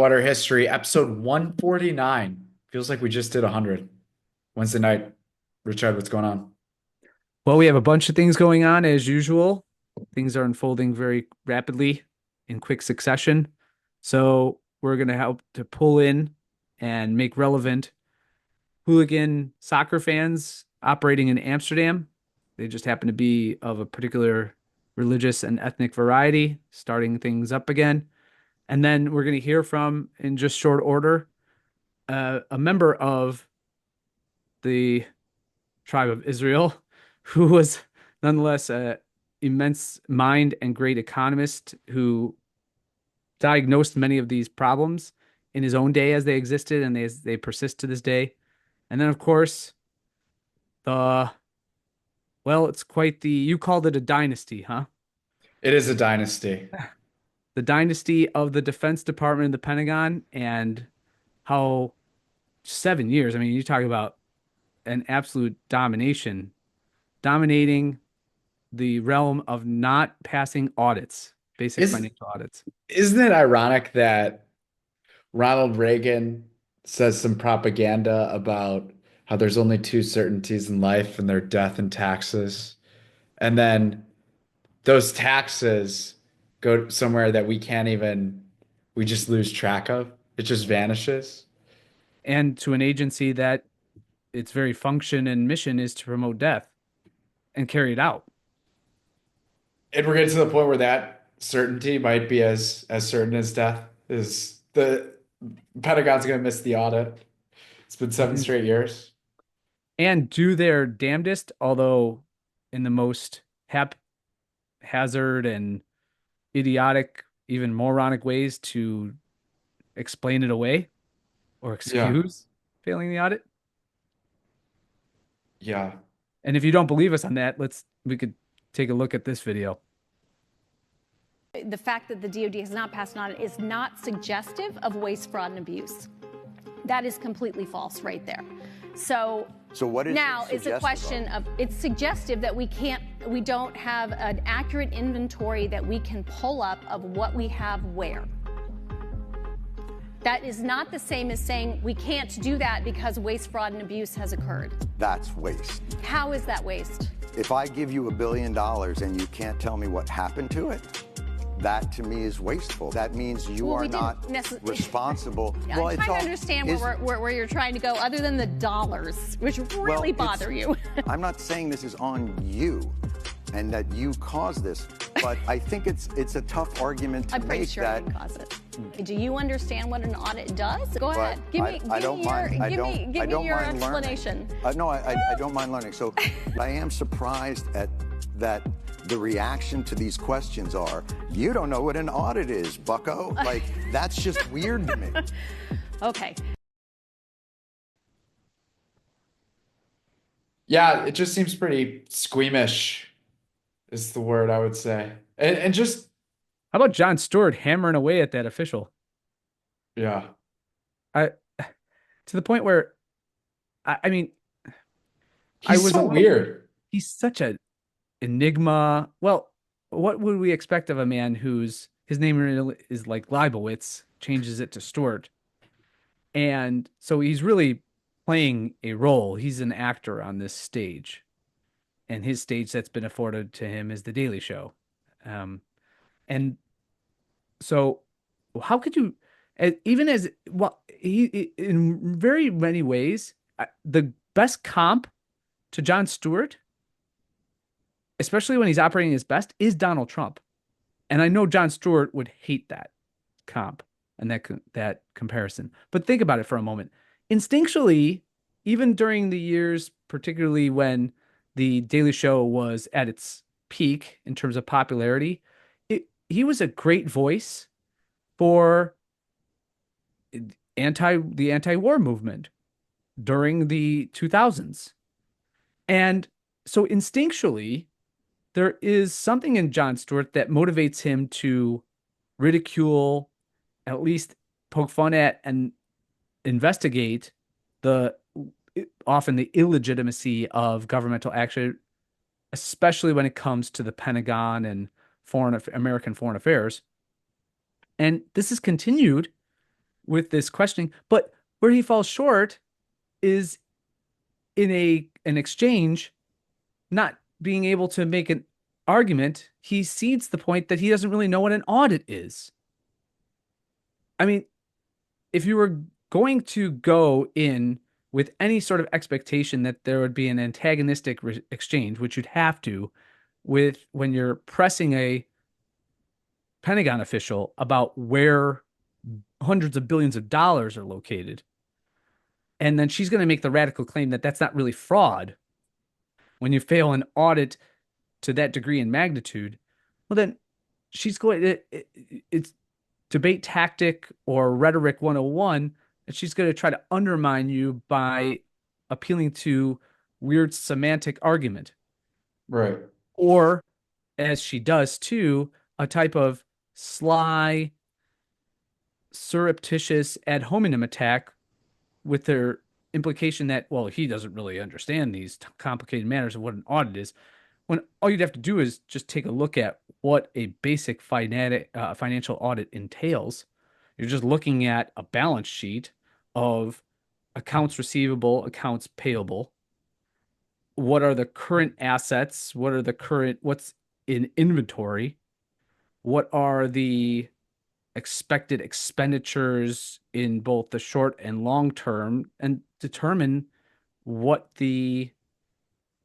Water History, episode 149. Feels like we just did 100. Wednesday night. Richard, what's going on? Well, we have a bunch of things going on as usual. Things are unfolding very rapidly in quick succession. So we're going to help to pull in and make relevant hooligan soccer fans operating in Amsterdam. They just happen to be of a particular religious and ethnic variety, starting things up again. And then we're going to hear from, in just short order, a member of the tribe of Israel, who was nonetheless an immense mind and great economist who diagnosed many of these problems in his own day as they existed and they persist to this day. And then, of course, the it's quite you called it a dynasty, huh? It is a dynasty. The dynasty of the Defense Department and the Pentagon, and how 7 years. I mean, you talk about an absolute dominating the realm of not passing audits, basic Is financial audits. isn't it ironic that Ronald Reagan says some propaganda about how there's only two certainties in life and they're death and taxes. And then those taxes go somewhere that we just lose track of. It just vanishes. And to an agency that its very function and mission is to promote death and carry it out. And we're getting to the point where that certainty might be as certain as death. Is the Pentagon's going to miss the audit? It's been seven Mhm. straight years. And do their damnedest, although in the most haphazard and idiotic, even moronic ways to explain it away or Yeah, excuse failing the audit. yeah. And if you don't believe us on that, we could take a look at this video. The fact that the DOD has not passed an audit is not suggestive of waste, fraud, and abuse. That is completely false right there. So what is now it it's a question of, it's suggestive that we don't have an accurate inventory that we can pull up of what we have where. That is not the same as saying we can't do that because waste, fraud, and abuse has occurred. That's waste. How is that waste? If I give you $1 billion and you can't tell me what happened to it, that to me is wasteful. That means you are not responsible. Yeah, I'm trying to understand where you're trying to go, other than the dollars, which really bother you. I'm not saying this is on you and that you caused this, but I think it's a tough argument to I'm pretty make sure I didn't cause it. Do you understand what an audit does? Go ahead. Give me your explanation. No, I don't mind learning. So I am surprised at that. The reaction to these questions are, you don't know what an audit is, bucko. Like, that's just weird to me. Okay. Yeah, it just seems pretty squeamish is the word I would say. And just How about John Stewart hammering away at that official? yeah. I to the point where I mean, I He's was so weird. he's such a enigma. Well, what would we expect of a man his name is like Leibowitz, changes it to Stewart, and so he's really playing a role. He's an actor on this stage, and his stage that's been afforded to him is The Daily Show. And so, how could you, even as well, in very many ways, the best comp to John Stewart, especially when he's operating his best, is Donald Trump. And I know John Stewart would hate that comp and that comparison. But think about it for a moment. Instinctually, even during the years, particularly when the Daily Show was at its peak in terms of popularity, he was a great voice for the anti-war movement during the 2000s. And so instinctually, there is something in John Stewart that motivates him to ridicule, at least poke fun at, and investigate the often the illegitimacy of governmental action, especially when it comes to the Pentagon and American foreign affairs. And this is continued with this questioning. But where he falls short is in an exchange, not being able to make an argument. He cedes the point that he doesn't really know what an audit is. I mean, if you were going to go in with any sort of expectation that there would be an antagonistic exchange, which you'd have to with when you're pressing a Pentagon official about where hundreds of billions of dollars are located, and then she's going to make the radical claim that that's not really fraud when you fail an audit to that degree and magnitude, well, then she's going it's debate tactic or rhetoric 101, and she's going to try to undermine you by appealing to weird semantic argument. Right. Or, as she does too, a type of sly, surreptitious ad hominem attack with their implication that, well, he doesn't really understand these complicated matters of what an audit is, when all you'd have to do is just take a look at what a basic financial audit entails. You're just looking at a balance sheet of accounts receivable, accounts payable. What are the current assets? What's in inventory? What are the expected expenditures in both the short and long term, and determine what the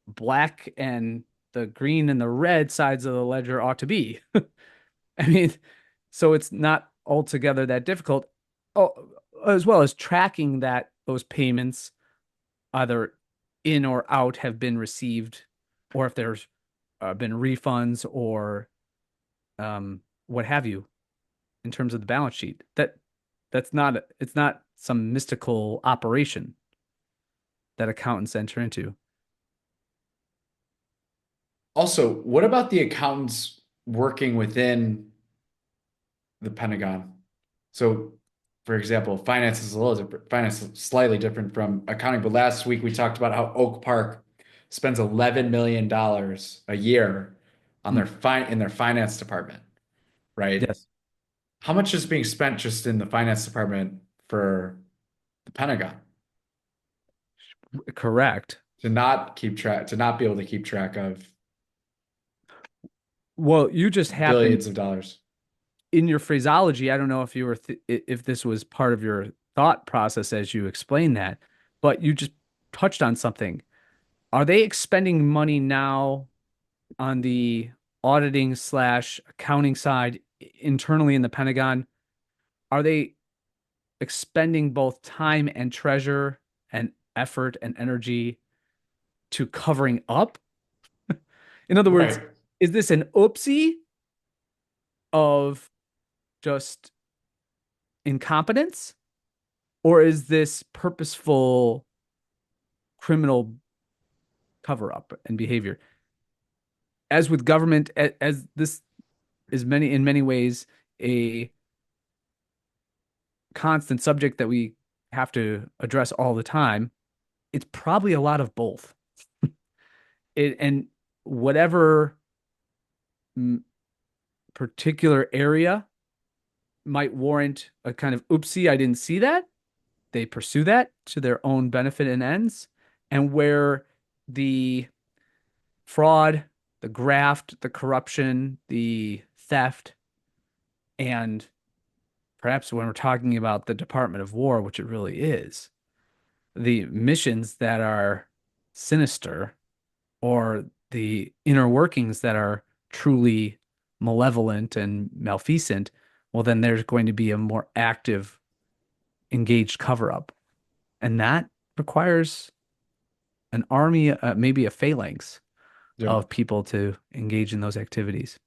black and the green and the red sides of the ledger ought to be. I mean, so it's not altogether that difficult. Oh, as well as tracking that those payments either in or out have been received, or if there's been refunds or what have you, in terms of the balance sheet. It's not some mystical operation that accountants enter into. Also, what about the accountants working within the Pentagon? So, for example, finance is a little different. Finance is slightly different from accounting. But last week we talked about how Oak Park spends $11 million a year on their finance department, right? Yes. How much is being spent just in the finance department for the Pentagon Correct. to not be able to keep track of Well, you just happened billions of dollars? in your phraseology. I don't know if you were if this was part of your thought process as you explained that, but you just touched on something. Are they expending money now on the auditing / accounting side internally in the Pentagon? Are they expending both time and treasure and effort and energy to covering up? In other words, Right. is this an oopsie of just incompetence, or is this purposeful criminal cover up and behavior? As with government, as this is in many ways a constant subject that we have to address all the time, it's probably a lot of both. And whatever particular area might warrant a kind of oopsie, I didn't see that, they pursue that to their own benefit and ends. And where the fraud, the graft, the corruption, the theft, and perhaps when we're talking about the Department of War, which it really is, the missions that are sinister or the inner workings that are truly malevolent and malfeasant, well, then there's going to be a more active, engaged cover-up. And that requires an army, maybe a phalanx of people to engage in those activities.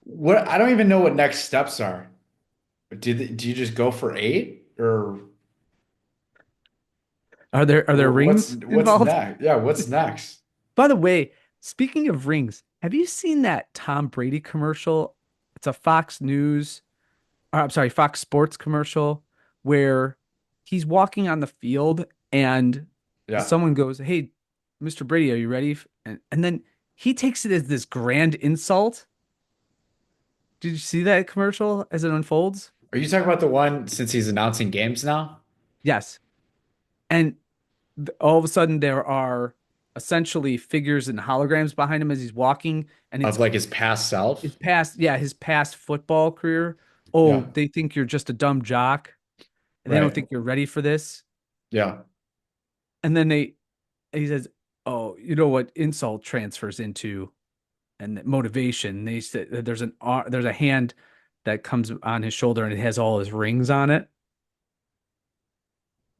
What I don't even know what next steps are. Do you just go for 8 or Are there rings what's involved? next? Yeah, what's next? By the way, speaking of rings, have you seen that Tom Brady commercial? It's a Fox News, or I'm sorry, Fox Sports commercial where he's walking on the field and Yeah. someone goes, "Hey, Mr. Brady, are you ready?" And then he takes it as this grand insult Did you see that commercial as it unfolds? Are you talking about the one since he's announcing games now? Yes. And all of a sudden there are essentially figures and holograms behind him as he's walking, and Of like his past his self? past, yeah, his past football career. Oh, Yeah. they think you're just a dumb jock, and they don't Right. think you're ready for this. Yeah. And then he says, "Oh, you know what insult transfers into and motivation." They said that there's a hand that comes on his shoulder and it has all his rings on it.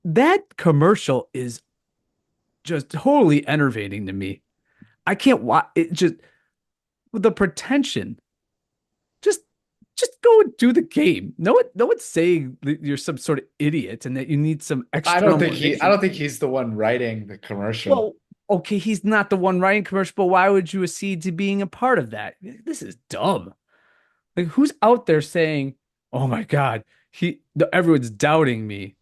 That commercial is just totally enervating to me. I can't watch it. Just with the pretension, just just go and do the game. No one's saying that you're some sort of idiot and that you need some external I motivation. don't think he's the one writing the commercial. Well, okay, he's not the one writing commercial, but why would you accede to being a part of that? This is dumb. Like, who's out there saying, "Oh my God, everyone's doubting me"?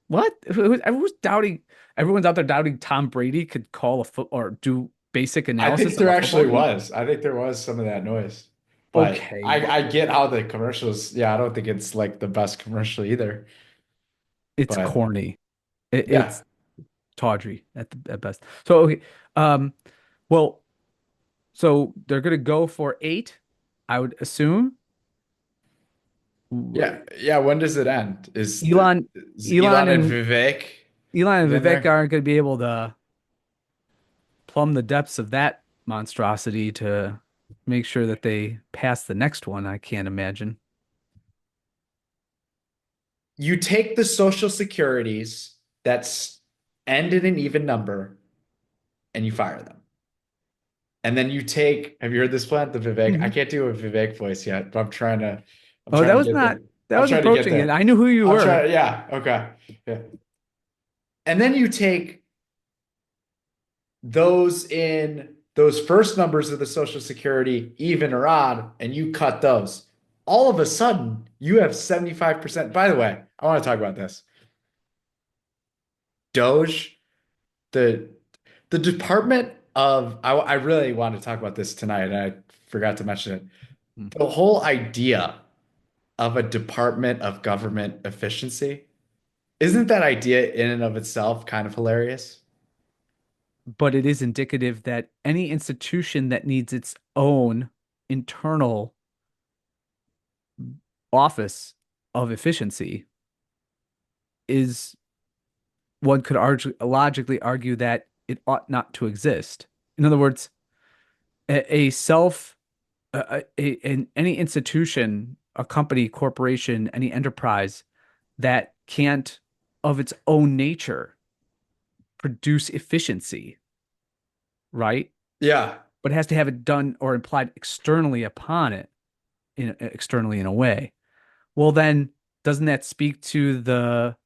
What? Everyone's doubting. Everyone's out there doubting Tom Brady could call a foot or do basic I think analysis of there a football actually game. was. I think there was some of that noise. But Okay, I get how the commercials, yeah, I don't think it's like the best commercial either. it's But corny. yeah. It's tawdry at best. So okay, um, well, so they're gonna go for 8, I would assume. Yeah. Yeah. When does it end? Elon, Is Elon Elon and and Vivek Elon and in Vivek there? aren't gonna be able to plumb the depths of that monstrosity to make sure that they pass the next one. I can't imagine. You take the social securities that's end in an even number and you fire them. And then you take, have you heard this plan? The Vivek. I Mhm. can't do a Vivek voice yet, but I'm Oh, trying that to was get not, there. that I'm was trying to get approaching it. there. I knew who you I'll were. try. Yeah. Okay. Yeah. And then you take those first numbers of the Social Security, even or odd, and you cut those. All of a sudden, you have 75%. By the way, I want to talk about this. Doge, the the Department of I really wanted to talk about this tonight, and I forgot to mention it. Hmm. The whole idea of a Department of Government Efficiency, isn't that idea in and of itself kind of hilarious? But it is indicative that any institution that needs its own internal office of efficiency is, one could logically argue that it ought not to exist. In other words, a self, any institution, a company, corporation, any enterprise that can't, of its own nature, produce efficiency, right? Yeah. But it has to have it done or implied externally upon it, externally in a way. Well, then doesn't that speak to the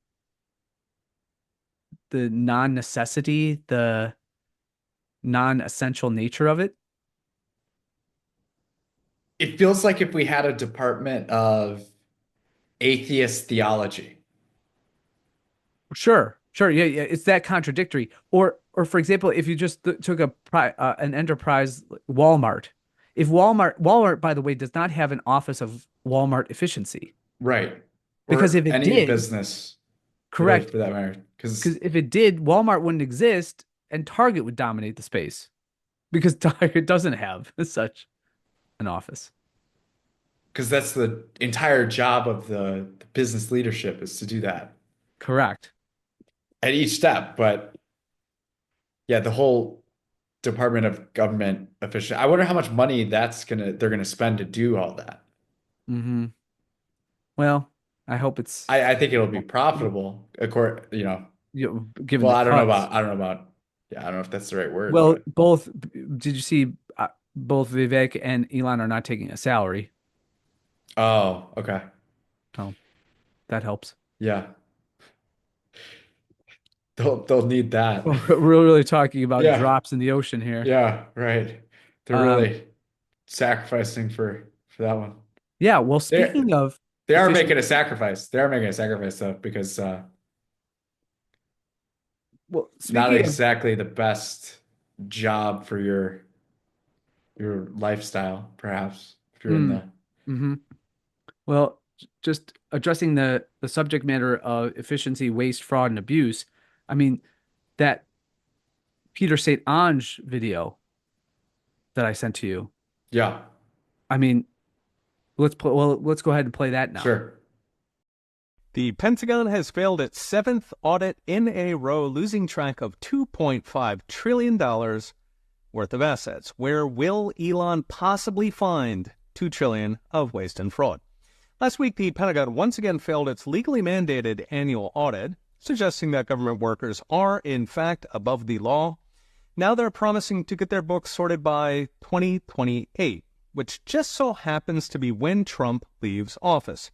non-necessity, the non-essential nature of it? It feels like if we had a department of atheist theology. Sure, sure, yeah, yeah. It's that contradictory. Or for example, if you just took an enterprise like Walmart, if Walmart, by the way, does not have an office of Walmart efficiency, Right. because Or if it any did, business really correct, for that matter. because Because if it did, Walmart wouldn't exist and Target would dominate the space because Target doesn't have such an office. that's the entire job of the business leadership is to do that Correct. at each step. But yeah, the whole Department of Government official. I wonder how much money they're gonna spend to do all that. Hmm. Well, I hope it's, I think it'll be profitable, given well, the cuts. yeah, I don't know if that's the right word, Well, but both, did you see both Vivek and Elon are not taking a salary. oh, okay. So that helps. Yeah. They'll need that. We're really talking about Yeah. drops in the ocean here. Yeah, right. They're Um, really sacrificing for that one. yeah, well, They speaking of they are efficient, making a sacrifice. They are making a sacrifice though, because well, not speaking of, exactly the best job for your lifestyle, perhaps, if you're in hmm, the Hmm. Well, just addressing the subject matter of efficiency, waste, fraud, and abuse. I mean, that Peter St. Ange video that I sent to you. Yeah, I mean, let's go ahead and play that now. sure. The Pentagon has failed its seventh audit in a row, losing track of $2.5 trillion worth of assets. Where will Elon possibly find $2 trillion of waste and fraud? Last week, the Pentagon once again failed its legally mandated annual audit, suggesting that government workers are, in fact, above the law. Now they're promising to get their books sorted by 2028, which just so happens to be when Trump leaves office.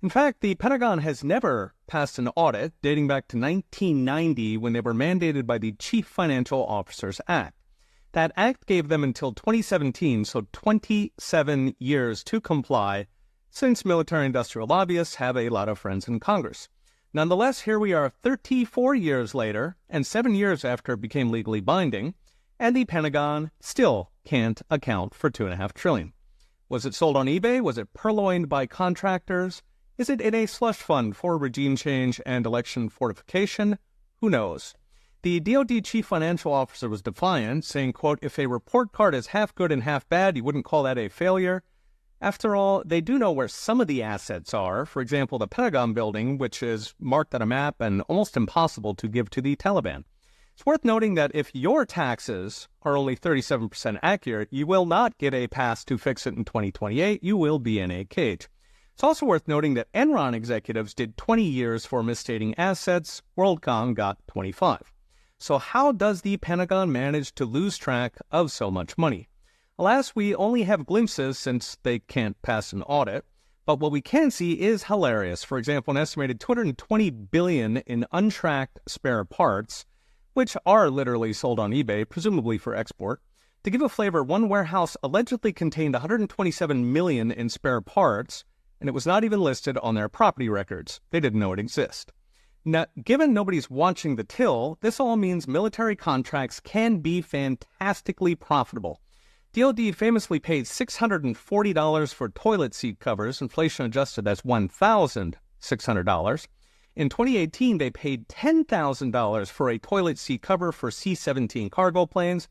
In fact, the Pentagon has never passed an audit dating back to 1990 when they were mandated by the Chief Financial Officers Act. That act gave them until 2017, so 27 years to comply, since military-industrial lobbyists have a lot of friends in Congress. Nonetheless, here we are 34 years later, and 7 years after it became legally binding, and the Pentagon still can't account for $2.5 trillion. Was it sold on eBay? Was it purloined by contractors? Is it in a slush fund for regime change and election fortification? Who knows? The DoD chief financial officer was defiant, saying, quote, if a report card is half good and half bad, you wouldn't call that a failure. After all, they do know where some of the assets are. For example, the Pentagon building, which is marked on a map and almost impossible to give to the Taliban. It's worth noting that if your taxes are only 37% accurate, you will not get a pass to fix it in 2028. You will be in a cage. It's also worth noting that Enron executives did 20 years for misstating assets. WorldCom got 25. So how does the Pentagon manage to lose track of so much money? Alas, we only have glimpses since they can't pass an audit. But what we can see is hilarious. For example, an estimated $220 billion in untracked spare parts, which are literally sold on eBay, presumably for export. To give a flavor, one warehouse allegedly contained $127 million in spare parts, and it was not even listed on their property records. They didn't know it existed. Now, given nobody's watching the till, this all means military contracts can be fantastically profitable. DoD famously paid $640 for toilet seat covers. Inflation adjusted, that's $1,600. In 2018, they paid $10,000 for a toilet seat cover for C-17 cargo planes.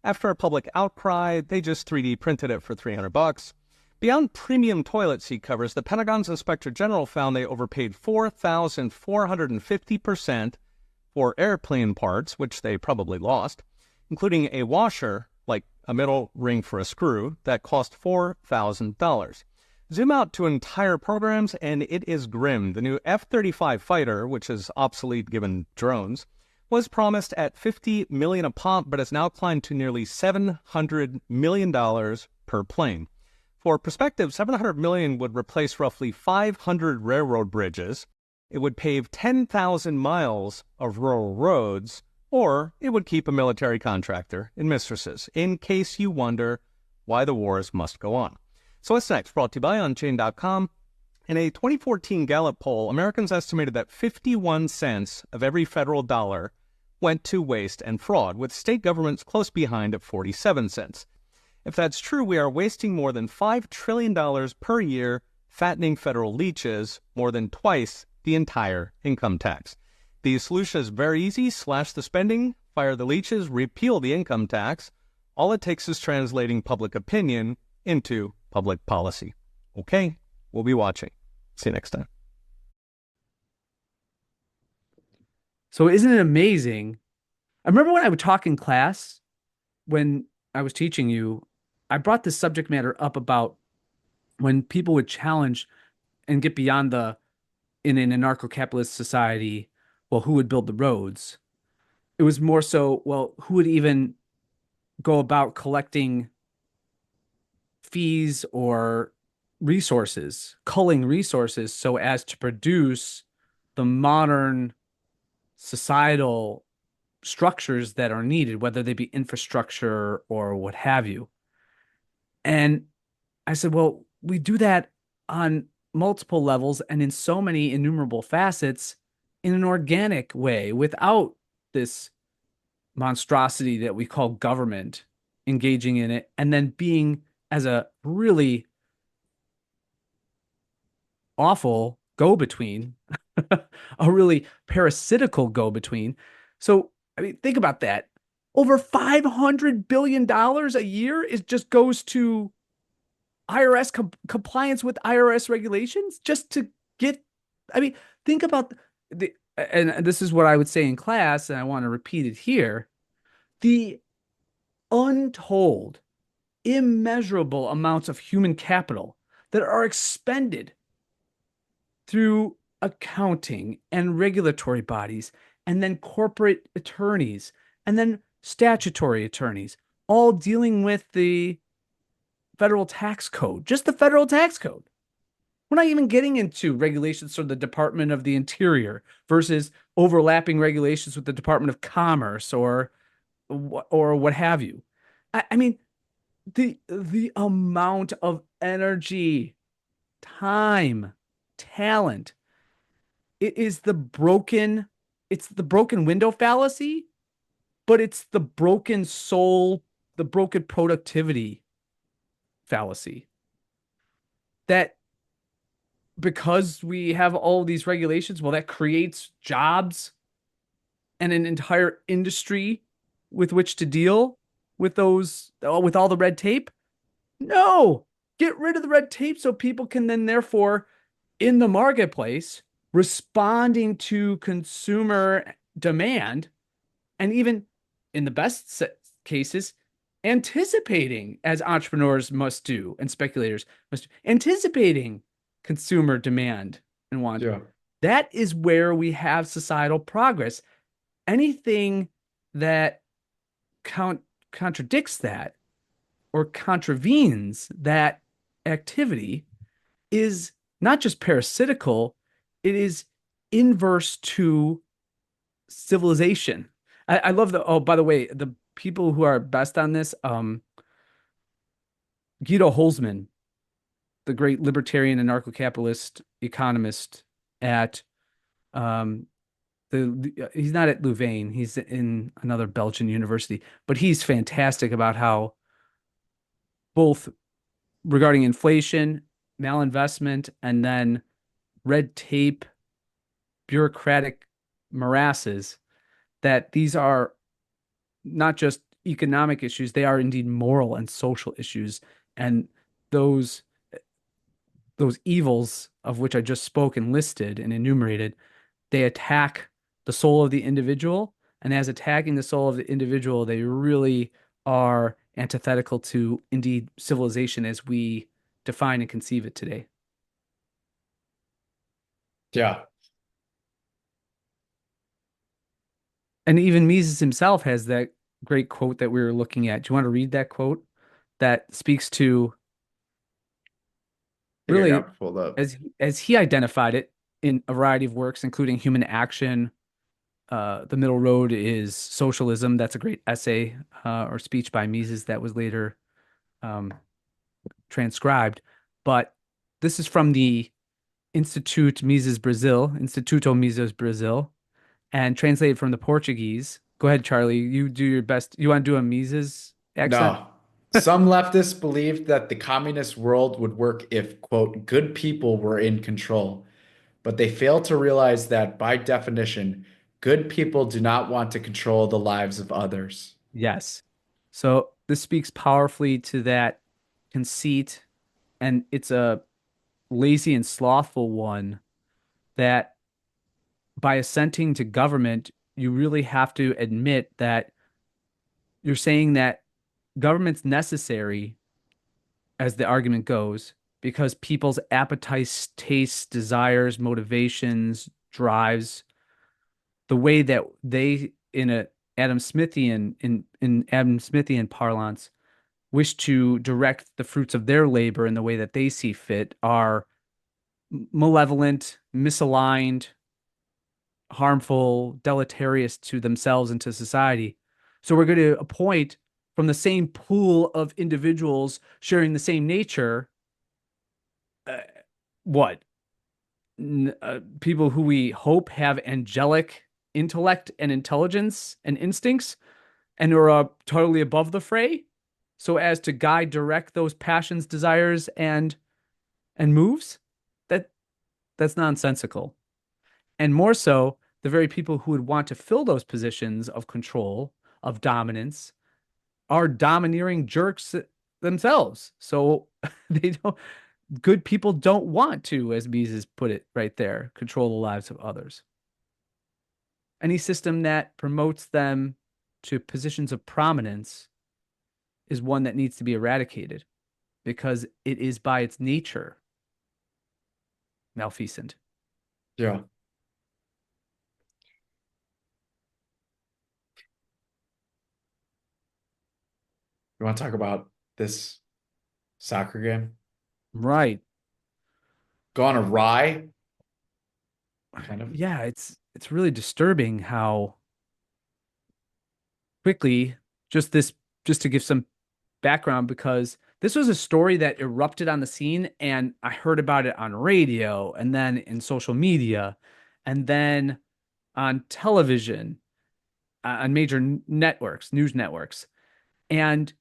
After a public outcry, they just 3D printed it for $300. Beyond premium toilet seat covers, the Pentagon's Inspector General found they overpaid 4,450% for airplane parts, which they probably lost, including a washer, like a metal ring for a screw, that cost $4,000. Zoom out to entire programs, and it is grim. The new F-35 fighter, which is obsolete given drones, was promised at $50 million a pop, but has now climbed to nearly $700 million per plane. For perspective, $700 million would replace roughly 500 railroad bridges. It would pave 10,000 miles of rural roads, or it would keep a military contractor in mistresses, in case you wonder why the wars must go on. So what's next? Brought to you by Unchained.com. In a 2014 Gallup poll, Americans estimated that 51 cents of every federal dollar went to waste and fraud, with state governments close behind at 47 cents. If that's true, we are wasting more than $5 trillion per year, fattening federal leeches, more than twice the entire income tax. The solution is very easy. Slash the spending, fire the leeches, repeal the income tax. All it takes is translating public opinion into public policy. Okay, we'll be watching. See you next time. So isn't it amazing? I remember when I would talk in class, when I was teaching you, I brought this subject matter up about when people would challenge and get beyond in an anarcho-capitalist society, well, who would build the roads? It was more so, well, who would even go about collecting fees or resources, culling resources so as to produce the modern societal structures that are needed, whether they be infrastructure or what have you. And I said, well, we do that on multiple levels and in so many innumerable facets in an organic way without this monstrosity that we call government engaging in it and then being as a really awful go-between, a really parasitical go-between. So, I mean, think about that. Over $500 billion a year just goes to IRS compliance with IRS regulations just to get, I mean, think about and this is what I would say in class, and I want to repeat it here, the untold, immeasurable amounts of human capital that are expended through accounting and regulatory bodies, and then corporate attorneys, and then statutory attorneys, all dealing with the federal tax code, just the federal tax code. We're not even getting into regulations for the Department of the Interior versus overlapping regulations with the Department of Commerce or what have you. I mean, the amount of energy, time, talent, it's the broken window fallacy, but it's the broken soul, the broken productivity fallacy. That because we have all these regulations, well, that creates jobs and an entire industry with which to deal with those, with all the red tape. No, get rid of the red tape so people can then therefore in the marketplace responding to consumer demand, and even in the best cases anticipating, as entrepreneurs must do and speculators must do, anticipating consumer demand and want. Yeah. That is where we have societal progress. Anything that contradicts that or contravenes that activity is not just parasitical, it is inverse to civilization. I love oh, by the way, the people who are best on this, Guido Holzman, the great libertarian and anarcho-capitalist economist at he's not at Louvain, he's in another Belgian university, but he's fantastic about how both regarding inflation, malinvestment, and then red tape, bureaucratic morasses, that these are not just economic issues, they are indeed moral and social issues. And those evils of which I just spoke and listed and enumerated, they attack the soul of the individual. And as attacking the soul of the individual, they really are antithetical to indeed civilization as we define and conceive it today. Yeah. And even Mises himself has that great quote that we were looking at. Do you want to read that quote that speaks to really, I got it pulled up. as he identified it in a variety of works, including Human Action, The Middle Road is Socialism. That's a great essay or speech by Mises that was later transcribed. But this is from the Instituto Mises Brazil, and translated from the Portuguese. Go ahead, Charlie. You do your best. You want to do a Mises accent? No. Some leftists believed that the communist world would work if, quote, good people were in control. But they fail to realize that, by definition, good people do not want to control the lives of others. Yes. So this speaks powerfully to that conceit, and it's a lazy and slothful one that by assenting to government, you really have to admit that you're saying that government's necessary, as the argument goes, because people's appetites, tastes, desires, motivations, drives, the way that they, in Adam Smithian parlance, wish to direct the fruits of their labor in the way that they see fit, are malevolent, misaligned, harmful, deleterious to themselves and to society. So we're going to appoint from the same pool of individuals sharing the same nature, people who we hope have angelic intellect and intelligence and instincts and are totally above the fray, so as to direct those passions, desires, and moves. That's nonsensical. And more so, the very people who would want to fill those positions of control, of dominance, are domineering jerks themselves. So they don't, good people don't want to, as Mises put it right there, control the lives of others. Any system that promotes them to positions of prominence is one that needs to be eradicated because it is by its nature malfeasant. Yeah. You want to talk about this soccer game? Right. Gone awry? Kind of. Yeah, it's really disturbing how quickly just to give some background because this was a story that erupted on the scene and I heard about it on radio and then in social media and then on television on major networks, news networks. And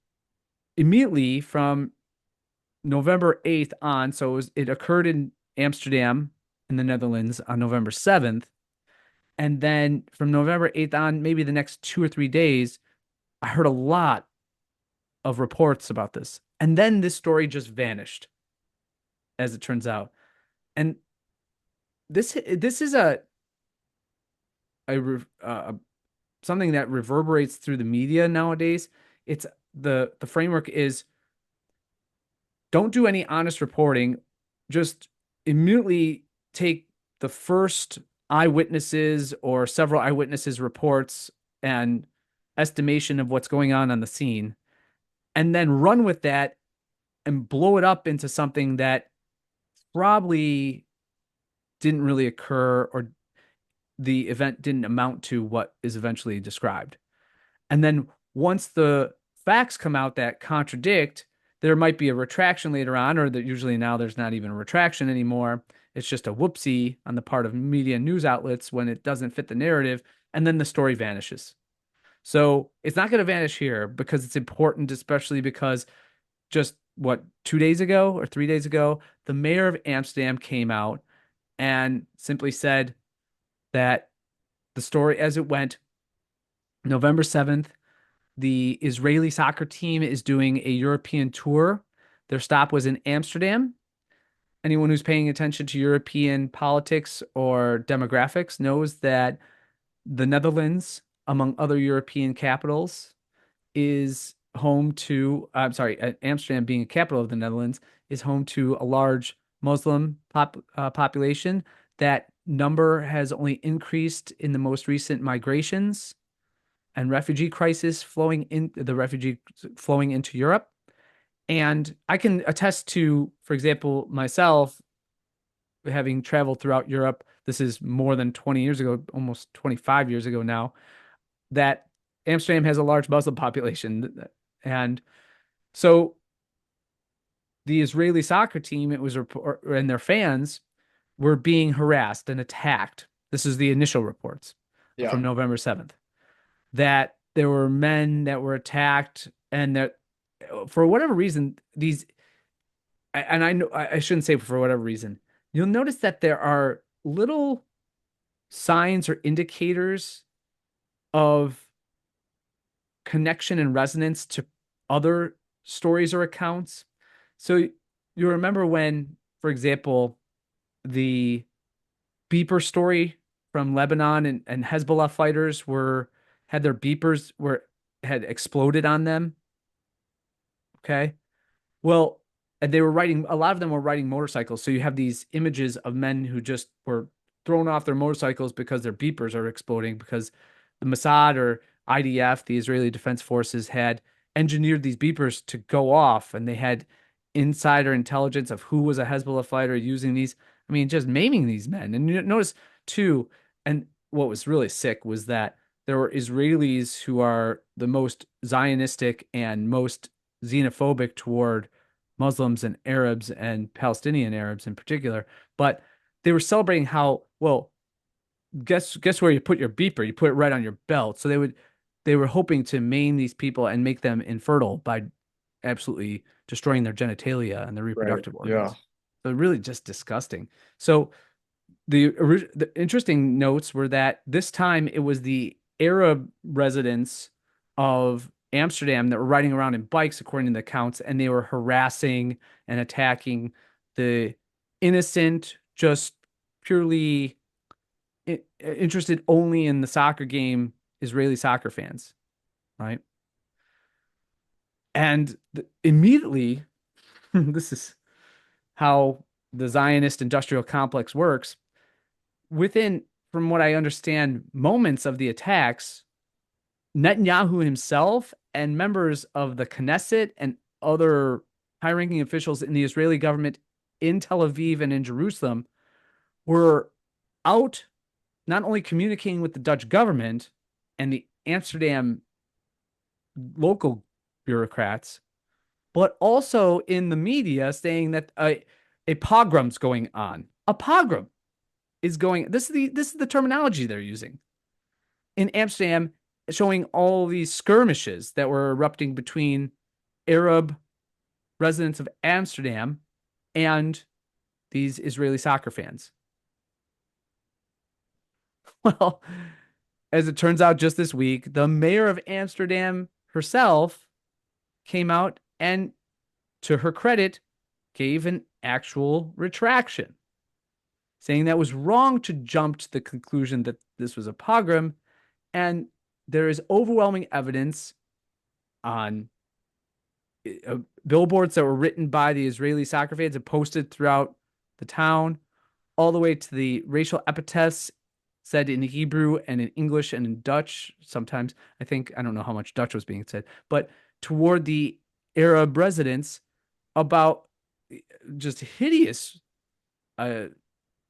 immediately from November 8th on, so it occurred in Amsterdam in the Netherlands on November 7th. And then from November 8th on, maybe the next 2 or 3 days, I heard a lot of reports about this. And then this story just vanished, as it turns out. And this is something that reverberates through the media nowadays. It's the framework is don't do any honest reporting. Just immediately take the first eyewitnesses or several eyewitnesses reports and estimation of what's going on the scene, and then run with that and blow it up into something that probably didn't really occur or the event didn't amount to what is eventually described. And then once the facts come out that contradict, there might be a retraction later on, or that usually now there's not even a retraction anymore. It's just a whoopsie on the part of media and news outlets when it doesn't fit the narrative, and then the story vanishes. So it's not going to vanish here because it's important, especially because just 2 days ago or 3 days ago, the mayor of Amsterdam came out and simply said that the story as it went, November 7th, the Israeli soccer team is doing a European tour. Their stop was in Amsterdam. Anyone who's paying attention to European politics or demographics knows that the Netherlands, among other European capitals, is home to, Amsterdam being a capital of the Netherlands, is home to a large Muslim population. That number has only increased in the most recent migrations and refugee crisis flowing into Europe. And I can attest to, for example, myself having traveled throughout Europe. This is more than 20 years ago, almost 25 years ago now, that Amsterdam has a large Muslim population. And so the Israeli soccer team, and their fans were being harassed and attacked. This is the initial reports from November 7th, that there were men that were attacked and that for whatever reason, and I know I shouldn't say for whatever reason, you'll notice that there are little signs or indicators of connection and resonance to other stories or accounts. So you remember when, for example, the beeper story from Lebanon and Hezbollah fighters had their beepers had exploded on them. Okay. Well, and a lot of them were riding motorcycles. So you have these images of men who just were thrown off their motorcycles because their beepers are exploding because the Mossad or IDF, the Israeli Defense Forces, had engineered these beepers to go off, and they had insider intelligence of who was a Hezbollah fighter using these. I mean, just maiming these men. And you notice too, and what was really sick was that there were Israelis who are the most Zionistic and most xenophobic toward Muslims and Arabs and Palestinian Arabs in particular, but they were celebrating how, well, guess where you put your beeper? You put it right on your belt. So they were hoping to maim these people and make them infertile by absolutely destroying their genitalia and their reproductive organs. Yeah. So really just disgusting. So the interesting notes were that this time it was the Arab residents of Amsterdam that were riding around in bikes, according to the accounts, and they were harassing and attacking the innocent, just purely interested only in the soccer game Israeli soccer fans, right? And immediately, this is how the Zionist industrial complex works. Within, from what I understand, moments of the attacks, Netanyahu himself and members of the Knesset and other high-ranking officials in the Israeli government in Tel Aviv and in Jerusalem were out not only communicating with the Dutch government and the Amsterdam local bureaucrats, but also in the media saying that a pogrom's going on. A pogrom is going. This is the terminology they're using in Amsterdam, showing all these skirmishes that were erupting between Arab residents of Amsterdam and these Israeli soccer fans. Well, as it turns out, just this week, the mayor of Amsterdam herself came out and, to her credit, gave an actual retraction, saying that was wrong to jump to the conclusion that this was a pogrom. And there is overwhelming evidence on billboards that were written by the Israeli soccer fans and posted throughout the town, all the way to the racial epithets said in Hebrew and in English and in Dutch. Sometimes, I don't know how much Dutch was being said, but toward the Arab residents about just hideous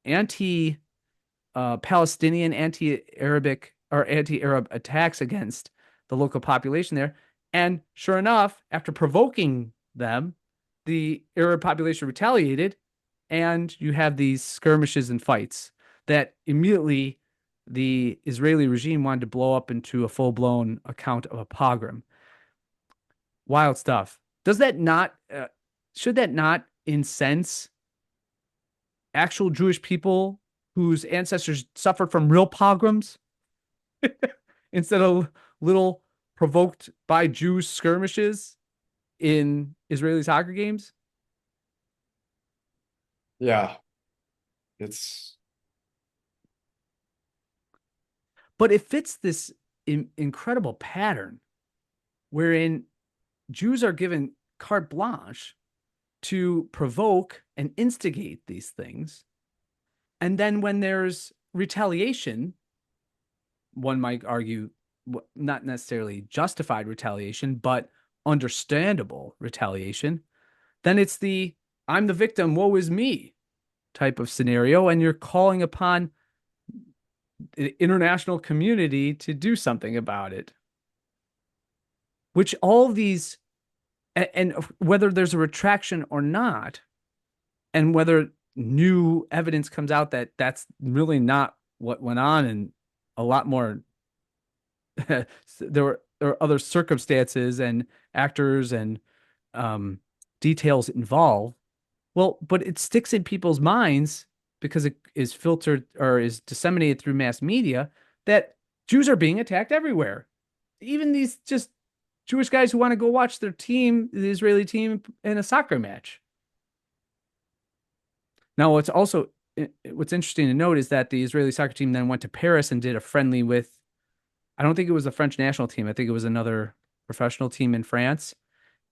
anti-Palestinian, anti-Arabic, or anti-Arab attacks against the local population there. And sure enough, after provoking them, the Arab population retaliated, and you have these skirmishes and fights that immediately the Israeli regime wanted to blow up into a full-blown account of a pogrom. Wild stuff. Does that not, should that not incense actual Jewish people whose ancestors suffered from real pogroms instead of little provoked by Jews skirmishes in Israeli soccer games? Yeah. But it fits this incredible pattern wherein Jews are given carte blanche to provoke and instigate these things. And then when there's retaliation, one might argue not necessarily justified retaliation, but understandable retaliation, then it's the I'm the victim, woe is me type of scenario. And you're calling upon the international community to do something about it. Which all these, and whether there's a retraction or not, and whether new evidence comes out that that's really not what went on, and a lot more, there were other circumstances and actors and details involved. Well, but it sticks in people's minds because it is filtered or is disseminated through mass media that Jews are being attacked everywhere. Even these just Jewish guys who want to go watch their team, the Israeli team, in a soccer match. Now, what's interesting to note is that the Israeli soccer team then went to Paris and did a friendly with, I don't think it was the French national team. I think it was another professional team in France.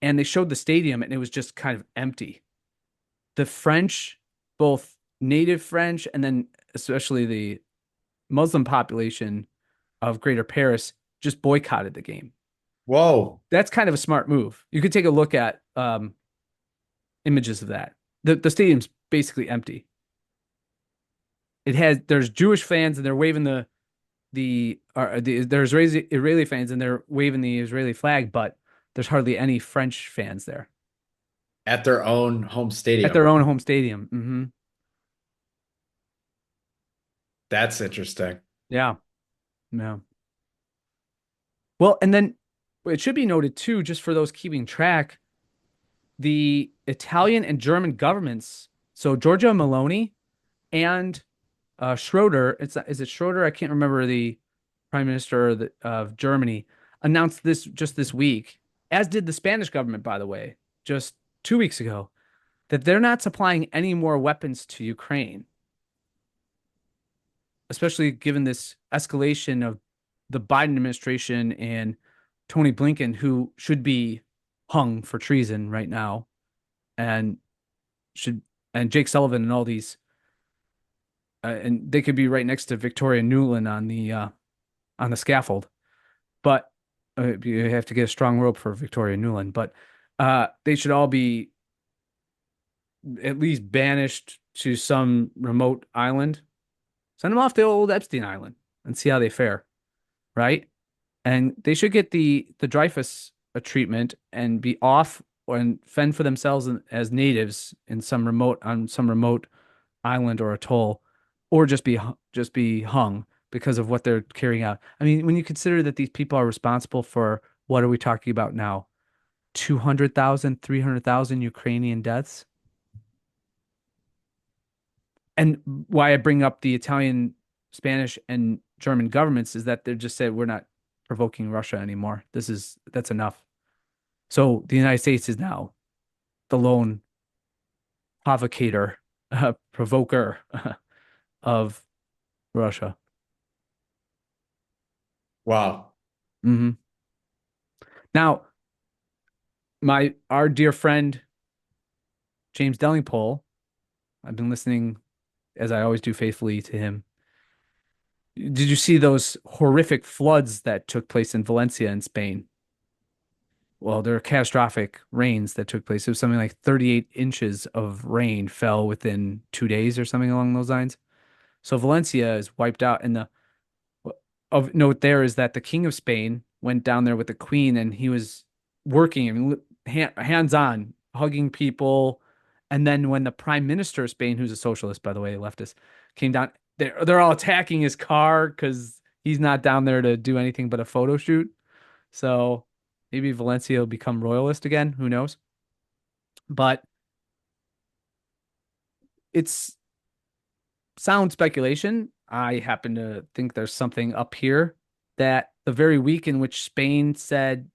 And they showed the stadium and it was just kind of empty. The French, both native French and then especially the Muslim population of Greater Paris, just boycotted the game. Whoa. That's kind of a smart move. You could take a look at images of that. The stadium's basically empty. There's Jewish fans and they're waving there's Israeli fans and they're waving the Israeli flag, but there's hardly any French fans there. At their own home stadium. At their own home stadium. Mm-hmm. That's interesting. Yeah. Yeah. Well, and then it should be noted too, just for those keeping track, the Italian and German governments, so Giorgio Meloni and Schroeder, is it Schroeder? I can't remember the prime minister of Germany announced this just this week, as did the Spanish government, by the way, just 2 weeks ago, that they're not supplying any more weapons to Ukraine, especially given this escalation of the Biden administration and Tony Blinken, who should be hung for treason right now, and should and Jake Sullivan and all these, and they could be right next to Victoria Nuland on the scaffold, but you have to get a strong rope for Victoria Nuland. But they should all be at least banished to some remote island. Send them off to old Epstein Island and see how they fare, right? And they should get the Dreyfus treatment and be off and fend for themselves as natives in some remote island or atoll, or just be hung because of what they're carrying out. I mean, when you consider that these people are responsible for, what are we talking about now? 200,000, 300,000 Ukrainian deaths. And why I bring up the Italian, Spanish, and German governments is that they're just said, we're not provoking Russia anymore. That's enough. So the United States is now the lone provocator, provoker of Russia. Wow. Mm-hmm. Now, our dear friend James Delingpole, I've been listening, as I always do, faithfully to him. Did you see those horrific floods that took place in Valencia in Spain? Well, there are catastrophic rains that took place. It was something like 38 inches of rain fell within 2 days or something along those lines. So Valencia is wiped out. And the of note there is that the King of Spain went down there with the Queen, and he was working, I mean, hands-on, hugging people. And then when the Prime Minister of Spain, who's a socialist, by the way, leftist, came down, they're all attacking his car because he's not down there to do anything but a photo shoot. So maybe Valencia will become royalist again. Who knows? But it's sound speculation. I happen to think there's something up here that the very week in which Spain said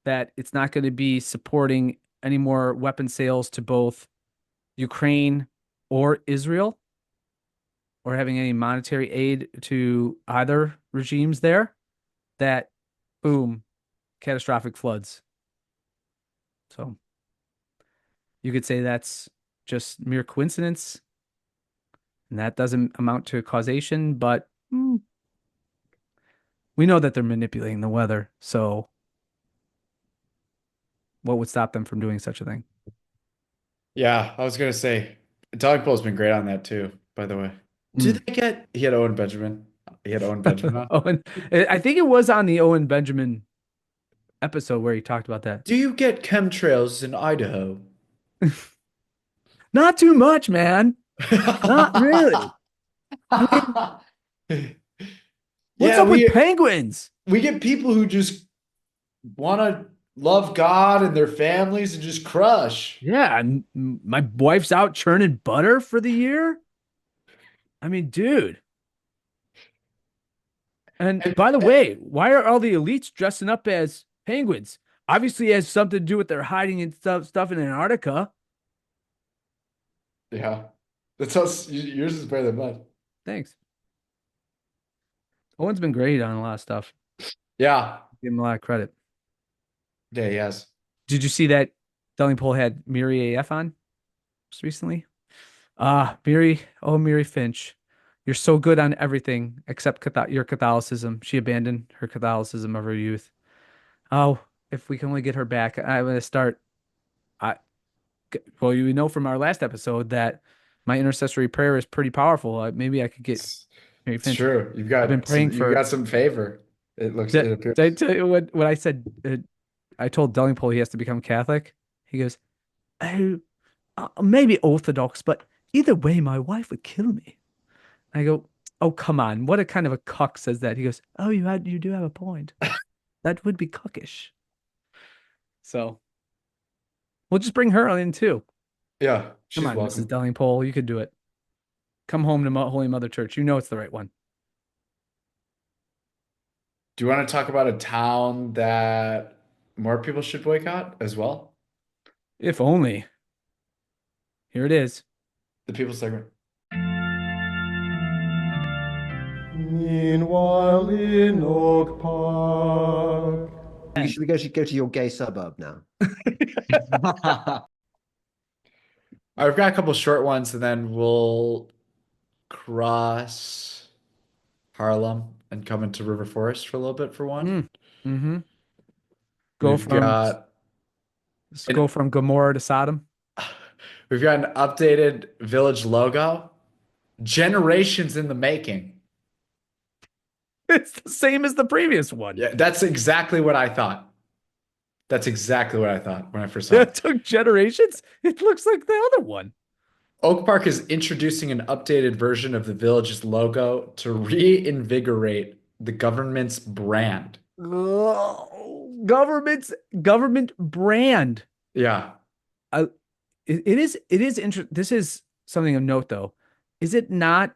that it's not going to be supporting any more weapon sales to both Ukraine or Israel, or having any monetary aid to either regimes there, that boom, catastrophic floods. So you could say that's just mere coincidence, and that doesn't amount to causation, but we know that they're manipulating the weather. So what would stop them from doing such a thing? Yeah, I was gonna say, Dogpole's been great on that too, by the way. Did they get? He had Owen Benjamin. He had Owen Benjamin on. Owen, I think it was on the Owen Benjamin episode where he talked about that. Do you get chemtrails in Idaho? Not too much, man. Not really. What's Yeah, up with penguins? we get people who just want to love God and their families and just crush. Yeah, my wife's out churning butter for the year. I mean, dude. And by the way, why are all the elites dressing up as penguins? Obviously, it has something to do with their hiding and stuff in Antarctica. Yeah, that's how yours is better than mine. Thanks. Owen's been great on a lot of stuff. Yeah, Give him a lot of credit. yeah, he has. Did you see that Delingpole had Miri AF on just recently? Miri Finch, you're so good on everything except your Catholicism. She abandoned her Catholicism of her youth. Oh, if we can only get her back, I'm going to start. Well, you know from our last episode that my intercessory prayer is pretty powerful. Maybe I could get Miri It's Finch. true. I've been praying you got some favor. It appears. Did I tell you what I said? I told Delingpole he has to become Catholic. He goes, "Oh, maybe Orthodox, but either way, my wife would kill me." I go, "Oh, come on! What a kind of a cuck says that?" He goes, "Oh, you do have a point. That would be cuckish." So we'll just bring her in too. Yeah, she's Come on, welcome. Mrs. Delingpole, you could do it. Come home to Holy Mother Church. You know it's the right one. Do you want to talk about a town that more people should boycott as well? If only. Here it is. The people segment. Meanwhile in Oak Park. Should we go to your gay suburb now? I've got a couple short ones, and then we'll cross Harlem and come into River Forest for a little bit for one. Mm-hmm. We've got Go from Gomorrah to Sodom. we've got an updated village logo, generations in the making. It's the same as the previous one. Yeah, that's exactly what I thought. That's exactly what I thought when I first saw It it. took generations. It looks like the other one. Oak Park is introducing an updated version of the village's logo to reinvigorate the government's brand. Government brand. Yeah. It is interesting. This is something of note, though. Is it not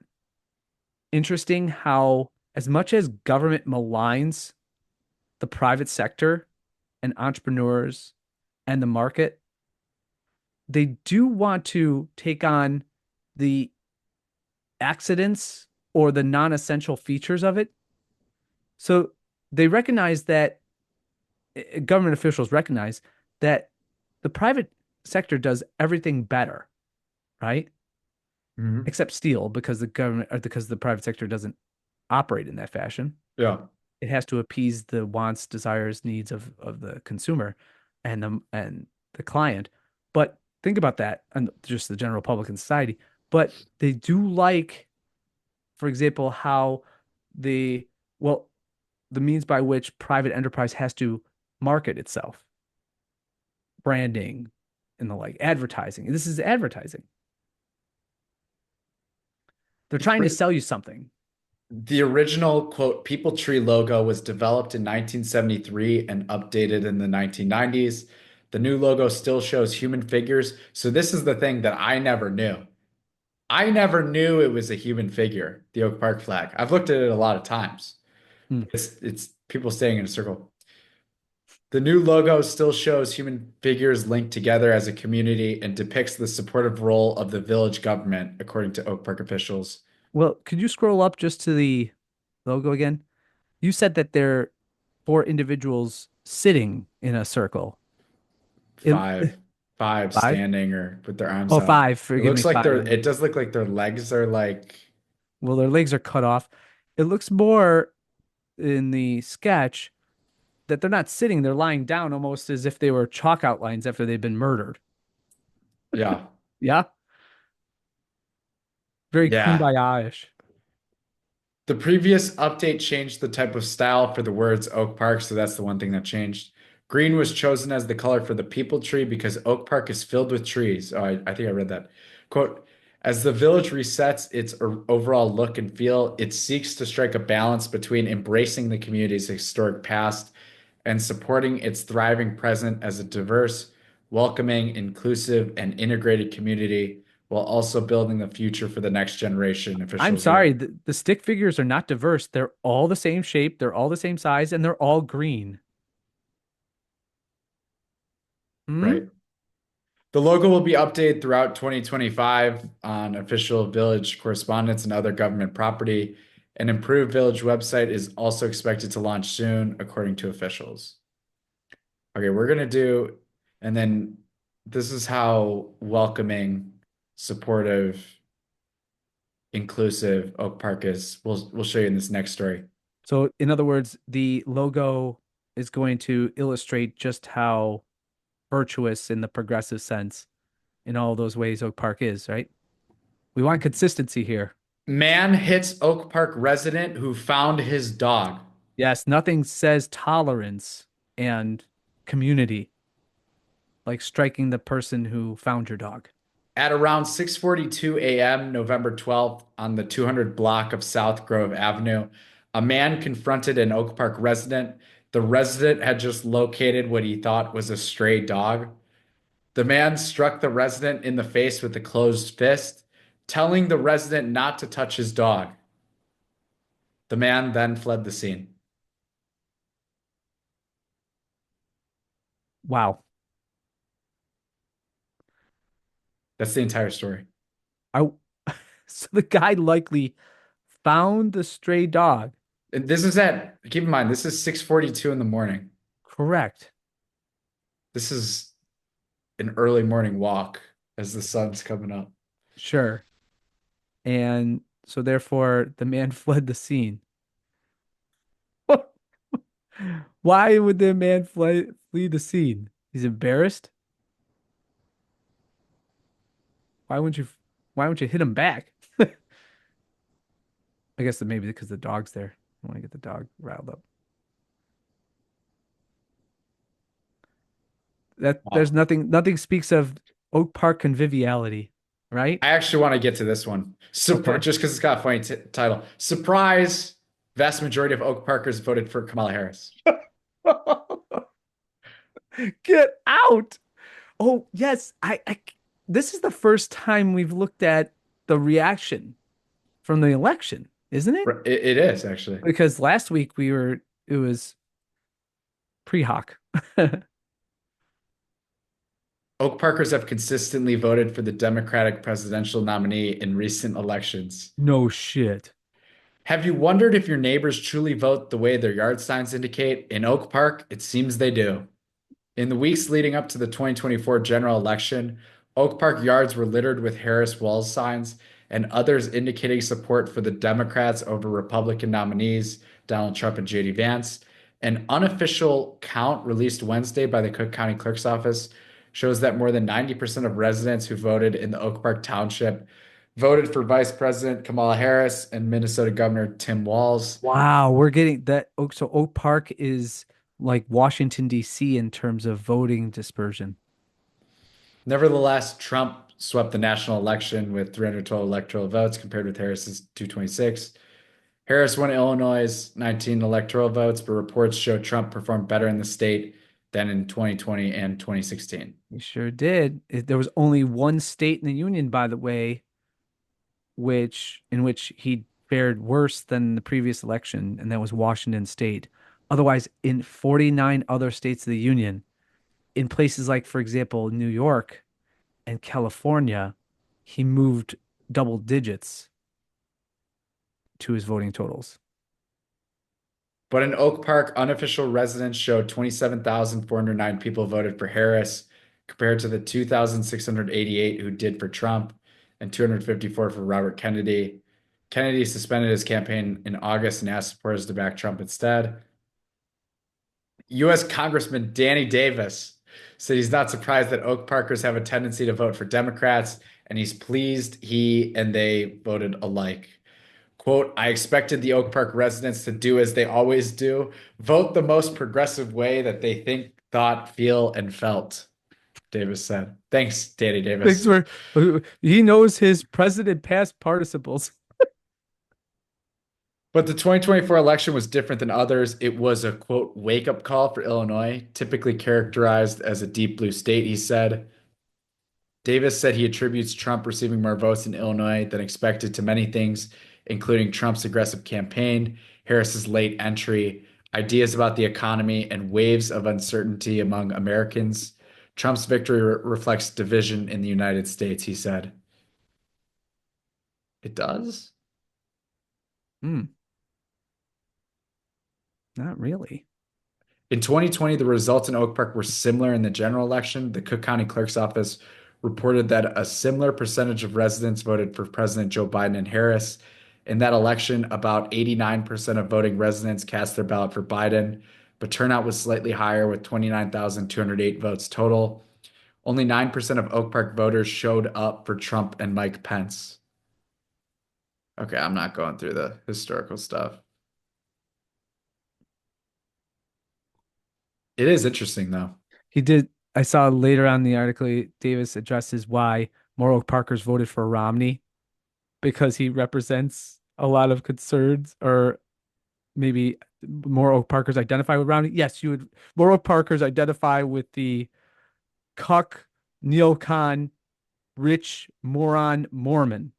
interesting how, as much as government maligns the private sector and entrepreneurs and the market, they do want to take on the accidents or the non-essential features of it. So they recognize that government officials recognize that the private sector does everything better, right? Mhm. Except steal, because the government or because the private sector doesn't operate in that fashion. Yeah. It has to appease the wants, desires, needs of the consumer and the client. But think about that, and just the general public in society. But they do like, for example, how the means by which private enterprise has to market itself, branding and the like, advertising. This is advertising. They're trying to sell you something. The original, quote, People Tree logo was developed in 1973 and updated in the 1990s. The new logo still shows human figures. So this is the thing that I never knew. I never knew it was a human figure, the Oak Park flag. I've looked at it a lot of times. It's people staying in a circle. The new logo still shows human figures linked together as a community and depicts the supportive role of the village government, according to Oak Park officials. Well, could you scroll up just to the logo again? You said that there are 4 individuals sitting in a circle. Five standing or with their arms out. 5. It Forgive looks me. like 5. it does look like their legs are like, Well, their legs are cut off. It looks more in the sketch that they're not sitting, they're lying down almost as if they were chalk outlines after they've been murdered. yeah. Yeah. Very Yeah. kumbaya-ish. The previous update changed the type of style for the words Oak Park, so that's the one thing that changed. Green was chosen as the color for the people tree because Oak Park is filled with trees. Oh, I think I read that. Quote, as the village resets its overall look and feel, it seeks to strike a balance between embracing the community's historic past and supporting its thriving present as a diverse, welcoming, inclusive, and integrated community, while also building the future for the next generation. I'm sorry, the stick figures are not diverse. They're all the same shape, they're all the same size, and they're all green. Right. The logo will be updated throughout 2025 on official village correspondence and other government property. An improved village website is also expected to launch soon, according to officials. Okay, we're going to do, and then this is how welcoming, supportive, inclusive Oak Park is. We'll show you in this next story. So, in other words, the logo is going to illustrate just how virtuous in the progressive sense in all those ways Oak Park is, right? We want consistency here. Man hits Oak Park resident who found his dog. Yes, nothing says tolerance and community like striking the person who found your dog. At around 6:42 a.m., November 12th, on the 200 block of South Grove Avenue, a man confronted an Oak Park resident. The resident had just located what he thought was a stray dog. The man struck the resident in the face with a closed fist. telling the resident not to touch his dog. The man then fled the scene. Wow. That's the entire story. I so the guy likely found the stray dog. And keep in mind, this is 6:42 in the morning. Correct. This is an early morning walk as the sun's coming up. Sure. And so therefore the man fled the scene. Why would the man flee the scene? He's embarrassed? Why wouldn't you hit him back? I guess that maybe because the dog's there. I want to get the dog riled up. There's nothing speaks of Oak Park conviviality, right? I actually want to get to this one. Okay. Just because it's got a funny title. Surprise! Vast majority of Oak Parkers voted for Kamala Harris. Get out. Oh, yes. This is the first time we've looked at the reaction from the election, isn't it? It is actually. Because last week it was pre-hoc. Oak Parkers have consistently voted for the Democratic presidential nominee in recent elections. No shit. Have you wondered if your neighbors truly vote the way their yard signs indicate? In Oak Park, it seems they do. In the weeks leading up to the 2024 general election, Oak Park yards were littered with Harris wall signs and others indicating support for the Democrats over Republican nominees Donald Trump and JD Vance. An unofficial count released Wednesday by the Cook County Clerk's Office shows that more than 90% of residents who voted in the Oak Park Township voted for Vice President Kamala Harris and Minnesota Governor Tim Walz. Wow, we're getting that. So Oak Park is like Washington, D.C. in terms of voting dispersion. Nevertheless, Trump swept the national election with 312 electoral votes compared with Harris's 226. Harris won Illinois' 19 electoral votes, but reports show Trump performed better in the state than in 2020 and 2016. He sure did. There was only one state in the union, by the way, in which he fared worse than the previous election, and that was Washington State. Otherwise, in 49 other states of the union, in places like, for example, New York and California, he moved double digits to his voting totals. But in Oak Park, unofficial residents showed 27,409 people voted for Harris compared to the 2,688 who did for Trump and 254 for Robert Kennedy. Kennedy suspended his campaign in August and asked supporters to back Trump instead. U.S. Congressman Danny Davis said he's not surprised that Oak Parkers have a tendency to vote for Democrats, and he's pleased he and they voted alike. Quote, I expected the Oak Park residents to do as they always do, vote the most progressive way that they think, thought, feel, and felt, Davis said. Thanks, Danny Davis. He knows his president past participles. But the 2024 election was different than others. It was a, quote, wake-up call for Illinois, typically characterized as a deep blue state, he said. Davis said he attributes Trump receiving more votes in Illinois than expected to many things, including Trump's aggressive campaign, Harris's late entry, ideas about the economy, and waves of uncertainty among Americans. Trump's victory reflects division in the United States, he said. It does? Not really. In 2020, the results in Oak Park were similar in the general election. The Cook County Clerk's Office reported that a similar percentage of residents voted for President Joe Biden and Harris. In that election, about 89% of voting residents cast their ballot for Biden, but turnout was slightly higher with 29,208 votes total. Only 9% of Oak Park voters showed up for Trump and Mike Pence. Okay, I'm not going through the historical stuff. It is interesting, though. I saw later on in the article, Davis addresses why more Oak Parkers voted for Romney because he represents a lot of concerns, or maybe more Oak Parkers identify with Romney. Yes, more Oak Parkers identify with the cuck, neocon, rich moron Mormon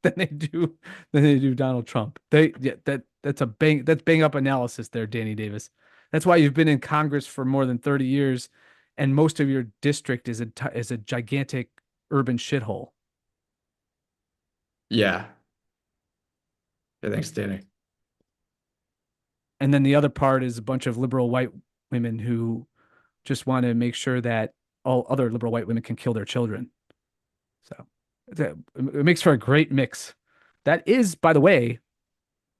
than they do Donald Trump. That's bang up analysis there, Danny Davis. That's why you've been in Congress for more than 30 years, and most of your district is a gigantic urban shithole. Yeah. Yeah, thanks, Danny. And then the other part is a bunch of liberal white women who just want to make sure that all other liberal white women can kill their children. So it makes for a great mix. That is, by the way,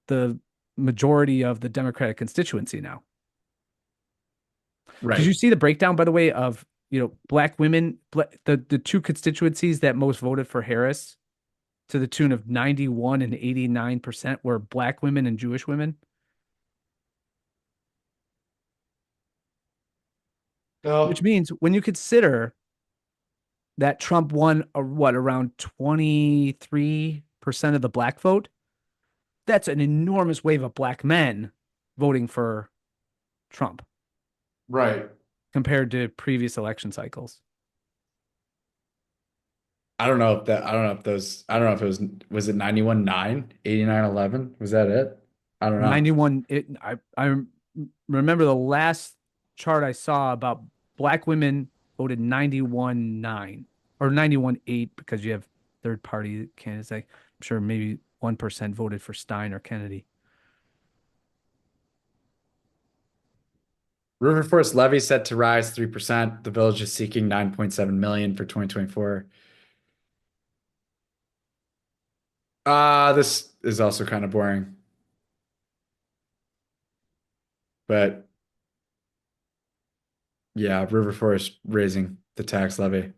the majority of the Democratic constituency now. Right. Did you see the breakdown, by the way, of black women, the two constituencies that most voted for Harris, to the tune of 91 and 89% were black women and Jewish women? No. Which means when you consider that Trump won around 23% of the black vote, that's an enormous wave of black men voting for Trump Right. compared to previous election cycles. I don't know if it was it 91-9, 89-11? Was that it? I don't know. 91. I remember the last chart I saw about black women voted 91-9 or 91-8 because you have third party candidates. I'm sure maybe 1% voted for Stein or Kennedy. River Forest levy set to rise 3%. The village is seeking 9.7 million for 2024. This is also kind of boring. But yeah, River Forest raising the tax levy.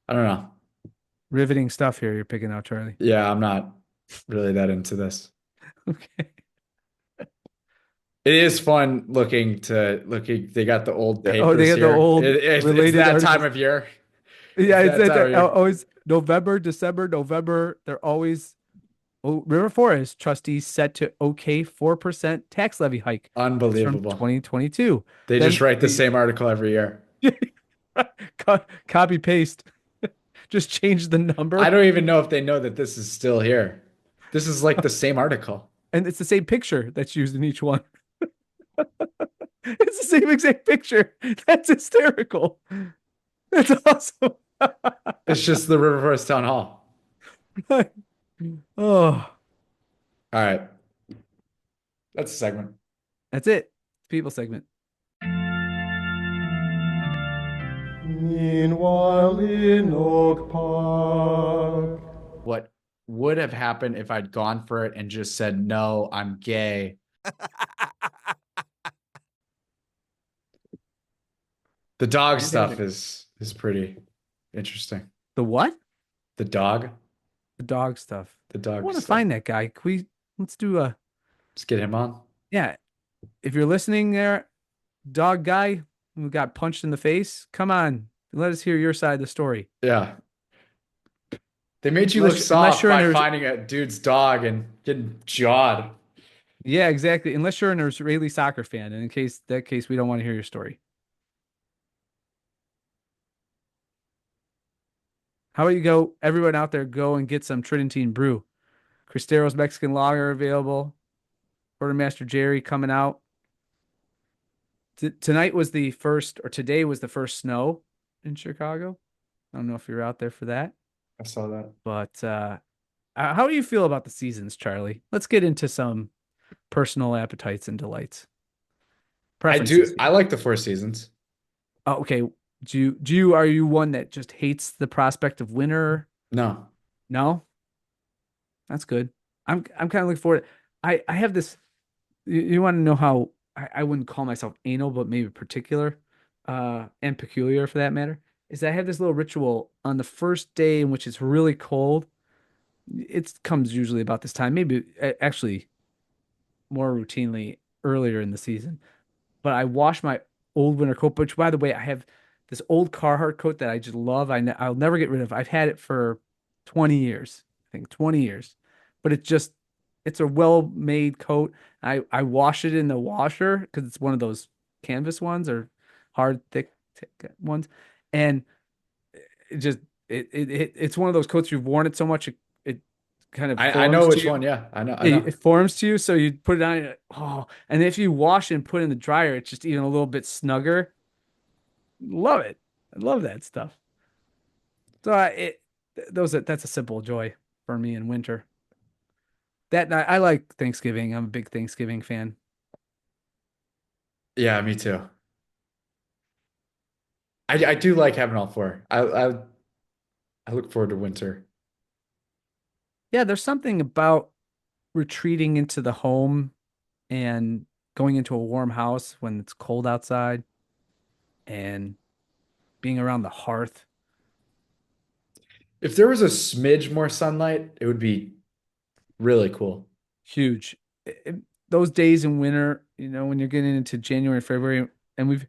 I don't know. Riveting stuff here you're picking out, Charlie. Yeah, I'm not really that into this. Okay. It is fun looking. They got the old papers Oh, they got here. the old It's related that articles. time of year. Yeah, It's that time of year. always November, December, November. They're always River Forest trustees set to okay 4% tax levy hike. That's from Unbelievable. 2022. They Then just write the same article every year. copy paste. Just change the number. I don't even know if they know that this is still here. This is like the same article. And it's the same picture that's used in each one. It's the same exact picture. That's hysterical. That's awesome. It's just the River Forest Town Hall. Oh, All right. That's a segment. that's it. People segment. Meanwhile in Oak Park. What would have happened if I'd gone for it and just said, no, I'm gay? The dog stuff is pretty interesting. The what? The dog. The dog stuff. The dog I want to stuff. find that guy. Let's do a Let's get him on. yeah. If you're listening there, dog guy who got punched in the face, come on. Let us hear your side of the story. Yeah. They made you Unless- look unless soft you're by in a- finding a dude's dog and getting jawed. Yeah, exactly. Unless you're an Israeli soccer fan. And in that case, we don't want to hear your story. How about you go, everyone out there, go and get some Tridentine brew. Cristero's Mexican Lager available. Quartermaster Jerry coming out. Today was the first snow in Chicago. I don't know if you're out there for that. I saw that. But how do you feel about the seasons, Charlie? Let's get into some personal appetites and delights. I do. Preferences. I like the Four Seasons. Oh, okay. Are you one that just hates the prospect of winter? No. No? That's good. I'm kind of looking forward. I have this. You want to know how I wouldn't call myself anal, but maybe particular, and peculiar for that matter, is that I have this little ritual on the first day in which it's really cold. It comes usually about this time, maybe actually more routinely earlier in the season. But I wash my old winter coat, which, by the way, I have this old Carhartt coat that I just love. I'll never get rid of. I've had it for 20 years, I think 20 years, but it's a well-made coat. I wash it in the washer because it's one of those canvas ones or hard, thick ones. And it's one of those coats you've worn it so much, it kind of I forms know to which you. one. Yeah, I know. I Yeah, know. it forms to you, so you put it on. Oh, and if you wash it and put it in the dryer, it's just even a little bit snugger. Love it. I love that stuff. So that's a simple joy for me in winter. That I like Thanksgiving. I'm a big Thanksgiving fan. Yeah, me too. I do like having all four. I look forward to winter. Yeah, there's something about retreating into the home and going into a warm house when it's cold outside and being around the hearth. If there was a smidge more sunlight, it would be really cool. Huge. Those days in winter, when you're getting into January, February, and we've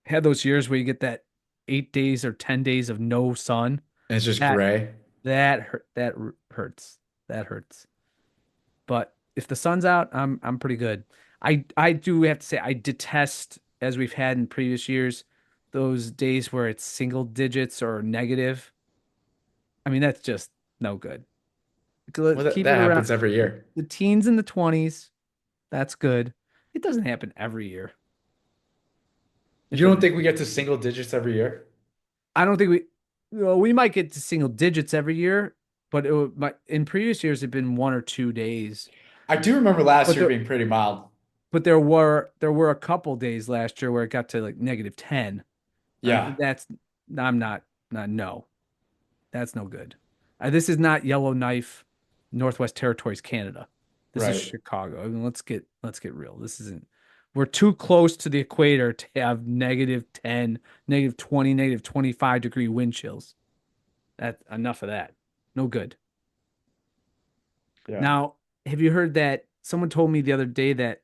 had those years where you get that 8 days or 10 days of no sun. And it's just That gray. that hurts. That hurts. But if the sun's out, I'm pretty good. I do have to say I detest, as we've had in previous years, those days where it's single digits or negative. I mean, that's just no good. Let's Well, that, keep it that around happens every year. the teens and the 20s. That's good. It doesn't happen every year. It You don't doesn't. think we get to single digits every year? I don't think we might get to single digits every year, but in previous years it'd been 1 or 2 days. I do remember last But year there being pretty mild. but there were a couple days last year where it got to like -10. Yeah, That's I'm not no. That's no good. This is not Yellowknife, Northwest Territories, Canada. This is right. Chicago. I mean, let's get real. This isn't. We're too close to the equator to have -10, -20, -25 degree wind chills. That enough of that. No good. Yeah. Now, have you heard that someone told me the other day that,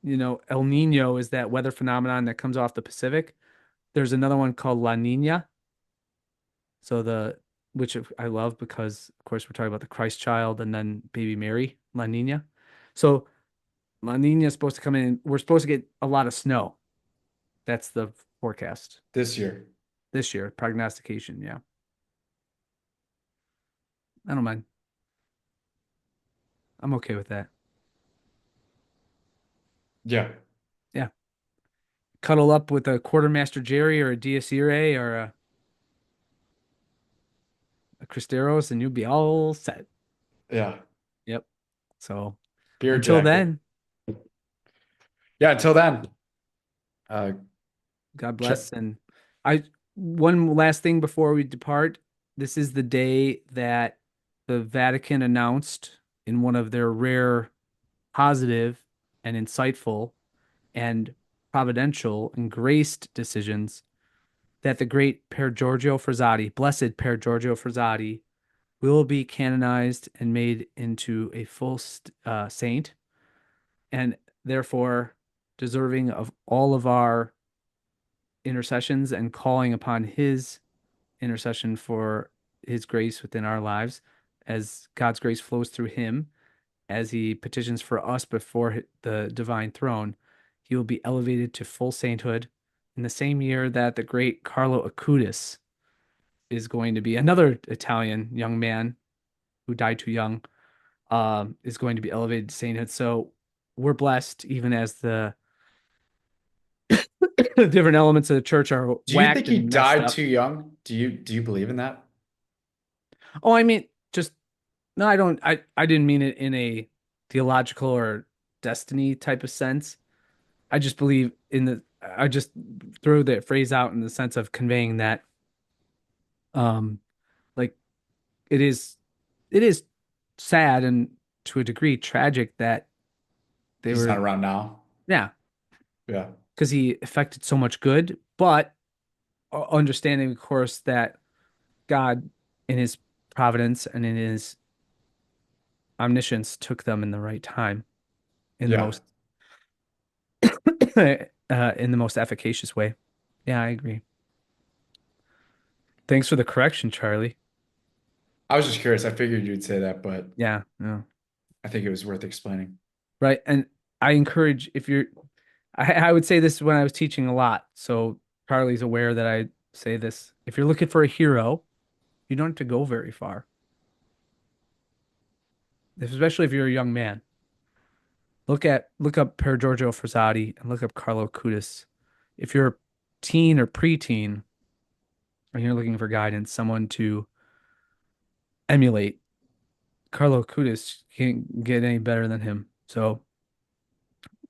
El Nino is that weather phenomenon that comes off the Pacific? There's another one called La Nina. So which I love because, of course, we're talking about the Christ child and then baby Mary, La Nina. So La Nina is supposed to come in. We're supposed to get a lot of snow. That's the forecast This year. this year, prognostication. Yeah. I don't mind. I'm okay with that. Yeah. Yeah. Cuddle up with a quartermaster Jerry or a Dias Irae or a Cristeros and you'll be all set. Yeah. Yep. So Beer until jacket. then, Yeah, until then. Uh, God ch bless. And I one last thing before we depart. This is the day that the Vatican announced in one of their rare positive and insightful and providential and graced decisions that the great Pier Giorgio Frassati, blessed Pier Giorgio Frassati, will be canonized and made into a full saint, and therefore deserving of all of our intercessions and calling upon his intercession for his grace within our lives as God's grace flows through him as he petitions for us before the divine throne. He will be elevated to full sainthood in the same year that the great Carlo Acutis is going to be another Italian young man who died too young, is going to be elevated to sainthood. So we're blessed, even as the different elements of the church are do you think whacked he and messed died up. too young? Do you believe in that? Oh, I mean, just no, I don't. I didn't mean it in a theological or destiny type of sense. I just believe in the. I just throw that phrase out in the sense of conveying that, um, like it is sad and to a degree tragic that they He's not were, around now. yeah, Yeah. because he affected so much good, but understanding, of course, that God, in his providence and in his omniscience, took them in the right time, in the Yeah. most in the most efficacious way. Yeah, I agree. Thanks for the correction, Charlie. I was just curious. I figured you'd say that, but Yeah, no. I think it was worth explaining. Right. And I encourage if you're I would say this when I was teaching a lot. So Charlie's aware that I say this. If you're looking for a hero, you don't have to go very far. especially if you're a young man. Look up Per Giorgio Frassati and look up Carlo Acutis. If you're a teen or preteen and you're looking for guidance, someone to emulate, Carlo Acutis can't get any better than him. So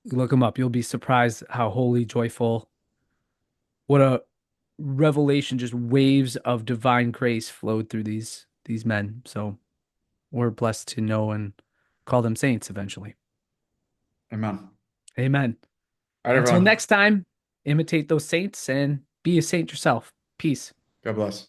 look him up. You'll be surprised how holy, joyful, what a revelation, just waves of divine grace flowed through these men. So we're blessed to know and call them saints eventually. Amen. Amen. All right, Until everyone. next time, imitate those saints and be a saint yourself. Peace. God bless.